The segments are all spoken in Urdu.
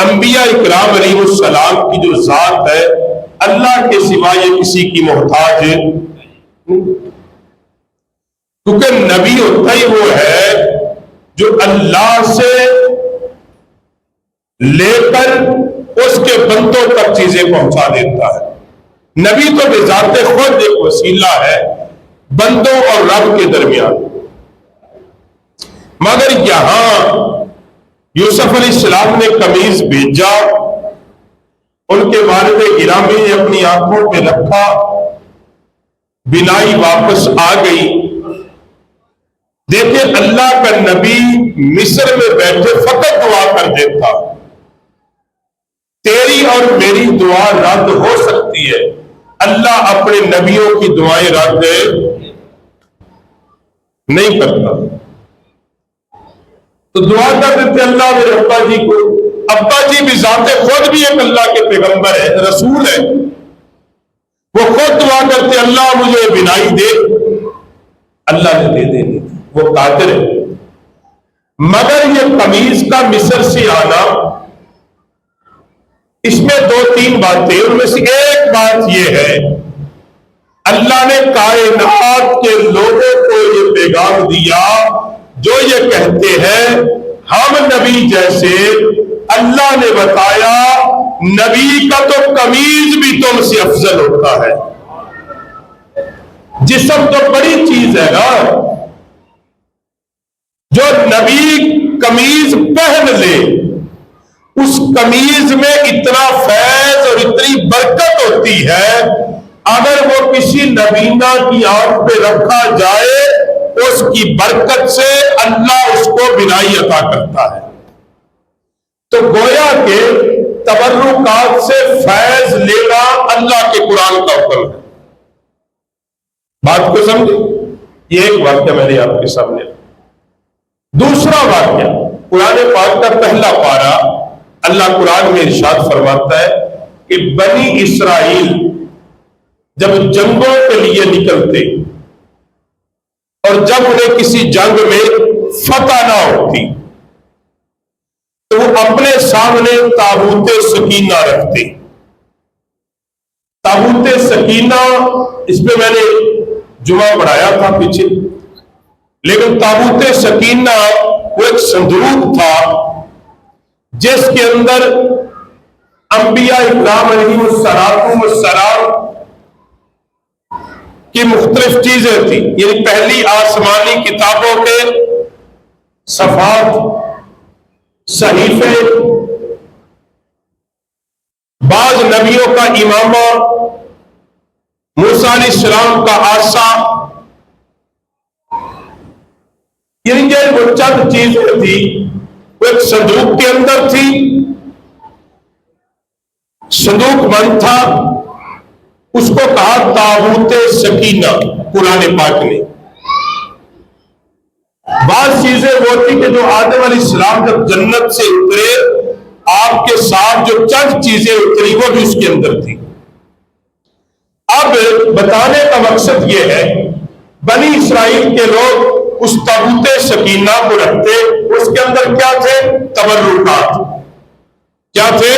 انبیاء اکرام علیہ السلام کی جو ذات ہے اللہ کے سوا یہ کسی کی محتاج نہیں، کیونکہ نبی ہوتا ہی وہ ہے جو اللہ سے لے کر اس کے بندوں تک چیزیں پہنچا دیتا ہے۔ نبی تو بذات خود ایک وسیلہ ہے بندوں اور رب کے درمیان، مگر یہاں یوسف علیہ السلام نے قمیض بھیجا، ان کے والد گرامی نے اپنی آنکھوں پہ رکھا، بینائی واپس آ گئی۔ دیکھیں اللہ کا نبی مصر میں بیٹھے فقط دعا کر دیتا، تیری اور میری دعا رد ہو سکتی ہے، اللہ اپنے نبیوں کی دعائیں رد نہیں کرتا۔ تو دعا کر دیتے اللہ میرے ابا جی کو، ابا جی بھی ذات خود بھی ایک اللہ کے پیغمبر ہے، رسول ہے، وہ خود دعا کرتے اللہ مجھے بینائی دے، اللہ نے دے دینی، وہ قادر ہے۔ مگر یہ قمیض کا مصر سے آنا، اس میں دو تین باتیں، ان میں سے ایک بات یہ ہے اللہ نے کائنات کے لوگوں کو یہ پیغام دیا جو یہ کہتے ہیں ہم نبی جیسے، اللہ نے بتایا نبی کا تو قمیض بھی تم سے افضل ہوتا ہے۔ جسم تو بڑی چیز ہے نا، جو نبی قمیض پہن لے اس قمیض میں اتنا فیض اور اتنی برکت ہوتی ہے، اگر وہ کسی نبینہ کی آنکھ پہ رکھا جائے اس کی برکت سے اللہ اس کو بینائی عطا کرتا ہے۔ تو گویا کہ تبرکات سے فیض لینا اللہ کے قرآن کا حکم ہے۔ بات کو سمجھے؟ یہ ایک واقعہ میں نے آپ کے سامنے۔ دوسرا واقعہ قرآن پاک کا پہلا پارہ، اللہ قرآن میں ارشاد فرماتا ہے کہ بنی اسرائیل جب جنگوں کے لیے نکلتے اور جب انہیں کسی جنگ میں فتح نہ ہوتی تو وہ اپنے سامنے تابوت سکینہ رکھتے۔ تابوت سکینہ، اس پہ میں نے جمعہ پڑھایا تھا پیچھے، لیکن تابوت سکینہ وہ ایک صندوق تھا جس کے اندر انبیاء اکرام علیہ السلام کی مختلف چیزیں تھیں، یعنی پہلی آسمانی کتابوں کے صفحات، صحیفے، بعض نبیوں کا امامہ، موسیٰ علیہ السلام کا عصا، یعنی یہ وہ چند چیزیں تھیں، وہ ایک صندوق کے اندر تھی، صندوق بند تھا، اس کو کہا تابوت سکینہ قرآن پاک نے۔ بعض چیزیں وہ تھی کہ جو آدم علیہ السلام جب جنت سے اترے آپ کے ساتھ جو چند چیزیں اتری وہ بھی اس کے اندر تھی۔ اب بتانے کا مقصد یہ ہے بنی اسرائیل کے لوگ اس تابوت سکینہ کو رکھتے، اس کے اندر کیا تھے؟ تبرکات۔ کیا تھے؟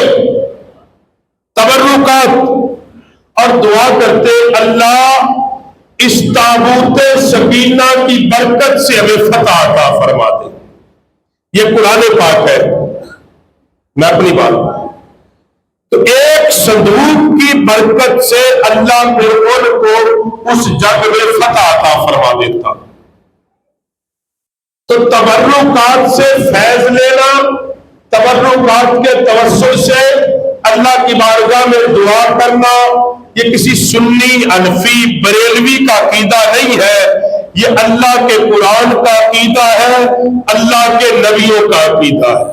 تبرکات، اور دعا کرتے اللہ اس تابوت سکینہ کی برکت سے ہمیں فتح عطا فرما دے۔ یہ قرآن پاک ہے، میں اپنی بات، تو ایک صندوق کی برکت سے اللہ فرعون کو اس جنگ میں فتح عطا فرما دیتا۔ تو تبرکات سے فیض لینا، تبرکات کے توسل سے اللہ کی بارگاہ میں دعا کرنا، یہ کسی سنی، حنفی، بریلوی کا عقیدہ نہیں ہے، یہ اللہ کے قرآن کا عقیدہ ہے، اللہ کے نبیوں کا عقیدہ ہے۔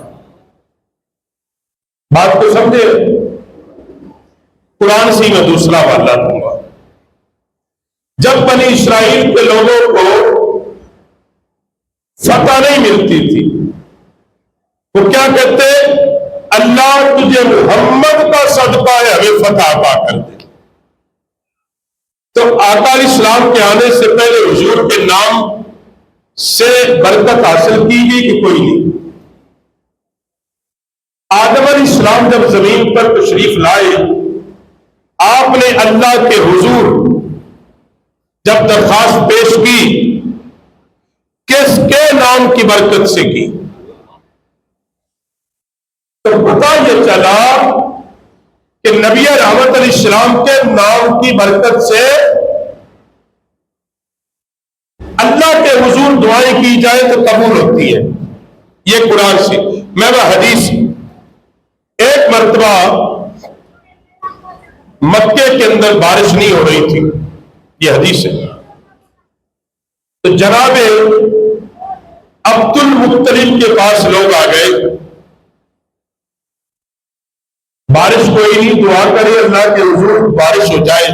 بات کو سمجھے؟ قرآن سے میں دوسرا واقعہ دوں گا۔ جب بنی اسرائیل کے لوگوں کو فتح نہیں ملتی تھی، وہ کیا کہتے؟ اللہ تجھے محمد کا صدقہ ہے ہمیں فتح عطا کر دے۔ تو آقا علیہ السلام کے آنے سے پہلے حضور کے نام سے برکت حاصل کی گئی کہ کوئی نہیں؟ آدم علیہ السلام جب زمین پر تشریف لائے، آپ نے اللہ کے حضور جب درخواست پیش کی، کس کے نام کی برکت سے کی؟ تو پتہ یہ چلا کہ نبی رحمت علیہ السلام کے نام کی برکت سے اللہ کے حضور دعائیں کی جائے تو قبول ہوتی ہے۔ یہ قرآن سے، میں وہ حدیث، ایک مرتبہ مکے کے اندر بارش نہیں ہو رہی تھی، یہ حدیث ہے، تو جناب عبد المطلب کے پاس لوگ آ گئے، بارش کوئی نہیں، دعا کرے اللہ کے حضور بارش ہو جائے۔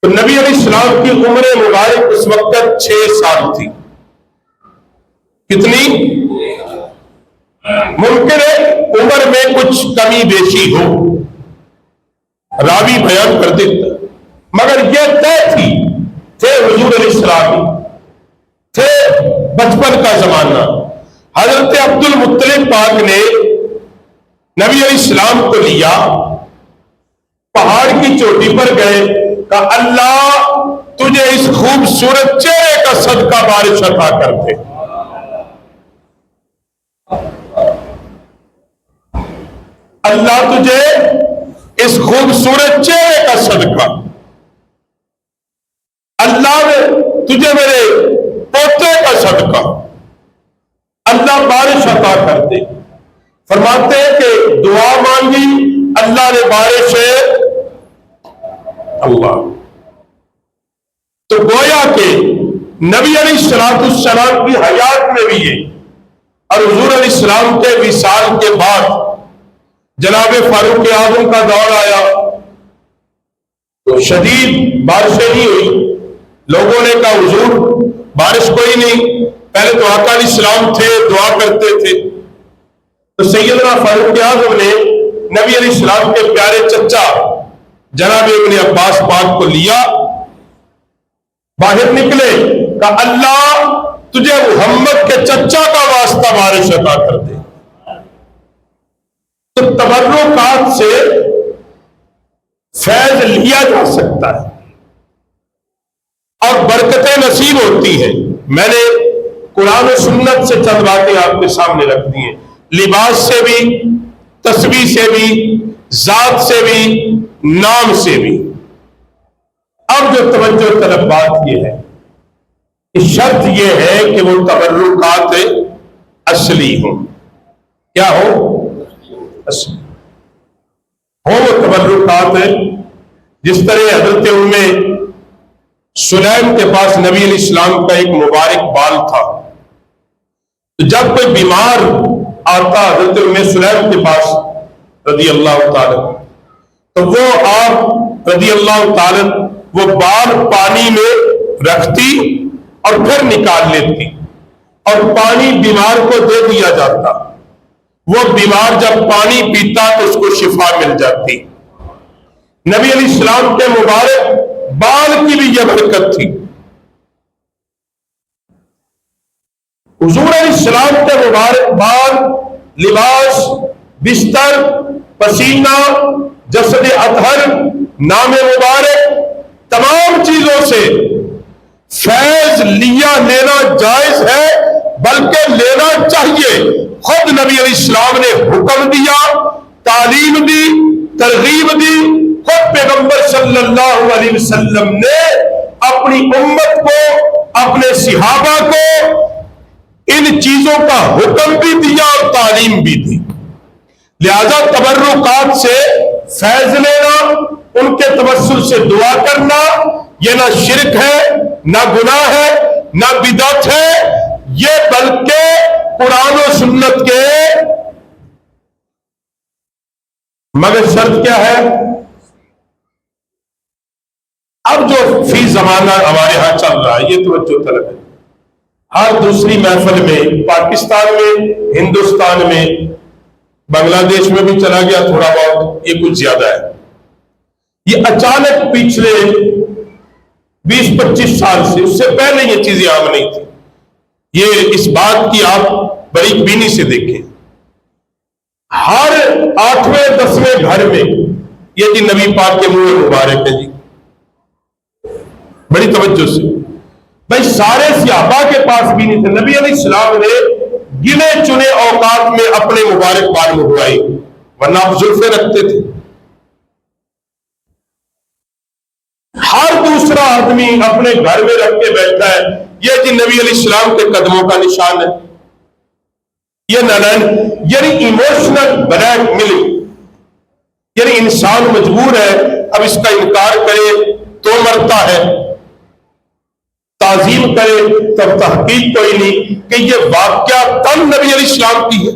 تو نبی علیہ السلام کی عمر مبارک اس وقت 6 سال تھی۔ کتنی؟ ممکن ہے عمر میں کچھ کمی بیشی ہو، راوی بیان کر دیتا، مگر یہ طے تھے حضور علیہ السلام تھے، بچپن کا زمانہ۔ حضرت عبد المطلب پاک نے نبی علیہ السلام کو لیا، پہاڑ کی چوٹی پر گئے، کہا اللہ تجھے اس خوبصورت چہرے کا صدقہ بارش عطا کر دے۔ اللہ تجھے اس خوبصورت چہرے کا صدقہ، اللہ نے تجھے میرے پوتے کا صدقہ، اللہ بارش عطا کر دے۔ فرماتے ہیں کہ دعا مانگی، اللہ نے بارش اللہ۔ تو گویا کہ نبی علیہ السلام کی حیات میں بھی یہ، اور حضور علیہ السلام کے وصال کے بعد جناب فاروق اعظم کا دور آیا تو شدید بارشیں نہیں ہوئی۔ لوگوں نے کہا حضور بارش کوئی نہیں، پہلے تو آقا علیہ السلام تھے، دعا کرتے تھے۔ تو سیدنا فاروق اعظم نے نبی علیہ السلام کے پیارے چچا جناب ابن عباس پاک کو لیا، باہر نکلے، کہا اللہ تجھے محمد کے چچا کا واسطہ بارش عطا کر دے۔ تو تبرکات سے فیض لیا جا سکتا ہے اور برکتیں نصیب ہوتی ہیں۔ میں نے قرآن و سنت سے چند باتیں آپ کے سامنے رکھ دی ہیں، لباس سے بھی، تسبیح سے بھی، ذات سے بھی، نام سے بھی۔ اب جو توجہ طلب بات یہ ہے کہ شرط یہ ہے کہ وہ تبرکات اصلی ہوں۔ کیا ہو؟ اصلی ہو وہ تبرکات، جس طرح حضرت سلیم کے پاس نبی علیہ السلام کا ایک مبارک بال تھا، تو جب کوئی بیمار آتا حضرت سلیم کے پاس رضی اللہ تعالی، تو وہ آپ رضی اللہ تعالی وہ بال پانی میں رکھتی اور پھر نکال لیتی، اور پانی بیمار کو دے دیا جاتا۔ وہ بیمار جب پانی پیتا تو اس کو شفا مل جاتی۔ نبی علیہ السلام کے مبارک بال کی بھی یہ برکت تھی۔ حضور علیہ السلام کے مبارک بال، لباس، بستر، پسینہ، جسد اطہر، نام مبارک، تمام چیزوں سے فیض لیا لینا جائز ہے، بلکہ لینا چاہیے۔ خود نبی علیہ السلام نے حکم دیا، تعلیم دی، ترغیب دی۔ خود پیغمبر صلی اللہ علیہ وسلم نے اپنی امت کو، اپنے صحابہ کو ان چیزوں کا حکم بھی دیا اور تعلیم بھی دی۔ لہذا تبرکات سے فیض لینا، ان کے توسل سے دعا کرنا، یہ نہ شرک ہے، نہ گناہ ہے، نہ بدعت ہے، یہ بلکہ قرآن و سنت کے، مگر شرط کیا ہے؟ اب جو فی زمانہ ہمارے ہاں چل رہا ہے یہ توجہ طلب ہے۔ ہر دوسری محفل میں، پاکستان میں، ہندوستان میں، بنگلہ دیش میں بھی چلا گیا تھوڑا بہت، یہ کچھ زیادہ ہے۔ یہ اچانک پچھلے 20-25 سال سے، اس سے پہلے یہ چیزیں عام نہیں تھی۔ یہ اس بات کی آپ باریک بینی سے دیکھیں ہر 8ویں 10ویں گھر میں یہ جی نبی پاک کے منہ مبارک ہے جی، بڑی توجہ سے بھائی سارے صحابہ کے پاس بھی نہیں تھے، نبی علیہ السلام نے گنے چنے اوقات میں اپنے مبارک بال منڈوائی، ورنہ آپ زلفیں رکھتے تھے۔ ہر دوسرا آدمی اپنے گھر میں رکھ کے بیٹھتا ہے، یہ جی نبی علیہ السلام کے قدموں کا نشان ہے۔ یہ ننن یعنی ایموشنل بلیک میلنگ، یعنی انسان مجبور ہے، اب اس کا انکار کرے تو مرتا ہے، تعظیم کرے تب تحقیق کوئی نہیں کہ یہ واقعہ تب نبی علیہ السلام کی ہے،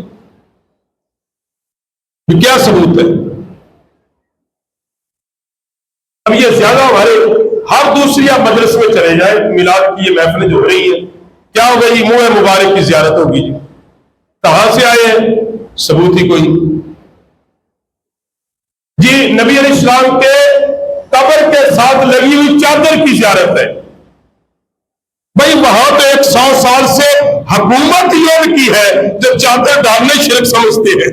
یہ کیا ثبوت ہے؟ اب یہ زیادہ ہمارے ہر دوسری آپ مجلس میں چلے جائیں، میلاد کی یہ محفلیں جو ہو رہی ہیں، کیا ہوگا جی؟ منہ مبارک کی زیارت ہوگی جی، کہاں سے آئے ہیں؟ ثبوت ہی کوئی جی۔ نبی علیہ السلام کے قبر کے ساتھ لگی ہوئی چادر کی زیارت ہے، بھائی وہاں تو 100 سال سے حکومت ہی ان کی ہے، جب چادر ڈالنے شرک سمجھتے ہیں۔